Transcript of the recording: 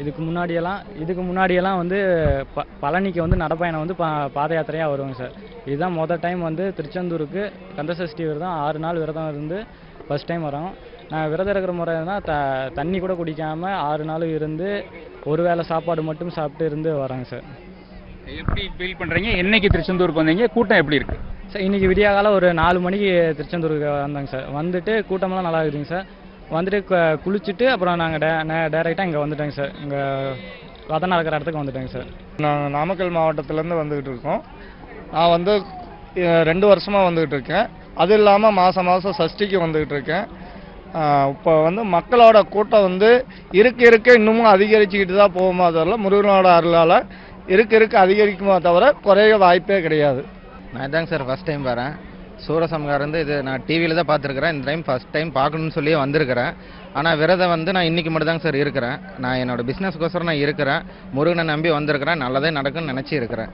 இதுக்கு முன்னாடியெல்லாம் வந்து பழனிக்கு வந்து நடைப்பயணம் வந்து பாத யாத்திரையாக வருவாங்க சார். இதுதான் மொதல் டைம் வந்து திருச்செந்தூருக்கு கந்தசஷ்டி விரதம் 6 நாள் விரதம் இருந்து ஃபஸ்ட் டைம் வரோம். நான் விரதம் இருக்கிற முறைனா தண்ணி கூட குடிக்காமல் 6 நாள் இருந்து ஒரு வேளை சாப்பாடு மட்டும் சாப்பிட்டு இருந்து வராங்க சார். எப்படி ஃபீல் பண்ணுறீங்க? என்னைக்கு திருச்செந்தூருக்கு வந்தீங்க? கூட்டம் எப்படி இருக்குது சார்? இன்றைக்கி விடியாகாலம் ஒரு 4 மணிக்கு திருச்செந்தூருக்கு வந்தாங்க சார். வந்துட்டு கூட்டமெல்லாம் நல்லா இருக்குதுங்க சார். வந்துட்டு குளிச்சுட்டு அப்புறம் நாங்கள் டேரெக்டாக இங்கே வந்துட்டோங்க சார். இங்கே ரதம் நடக்கிற இடத்துக்கு வந்துட்டோங்க சார். நாங்கள் நாமக்கல் மாவட்டத்திலேருந்து வந்துக்கிட்டு இருக்கோம். நான் வந்து 2 வருஷமாக வந்துக்கிட்டு இருக்கேன். அது இல்லாமல் மாதம் சஷ்டிக்கு வந்துக்கிட்டு இருக்கேன். இப்போ வந்து மக்களோட கூட்டம் வந்து இருக்க இன்னமும் அதிகரிச்சுக்கிட்டு தான் போகுமா தவிர முருகனோட அருளால் இருக்க அதிகரிக்குமா தவிர குறைய வாய்ப்பே கிடையாது. நான் தாங்க சார் ஃபஸ்ட் டைம் வரேன். சூரசம்ஹாரம் வந்து இது நான் டிவியில் தான் பார்த்துருக்குறேன். இந்த டைம் ஃபஸ்ட் டைம் பார்க்கணுன்னு சொல்லியே வந்திருக்கிறேன். ஆனால் விரதம் வந்து நான் இன்றைக்கி மட்டும் தாங்க சார் இருக்கிறேன். நான் என்னோடய பிஸ்னஸ்க்கோசரம் நான் இருக்கிறேன். முருகனை நம்பி வந்திருக்கிறேன். நல்லதே நடக்குன்னு நினச்சி இருக்கிறேன்.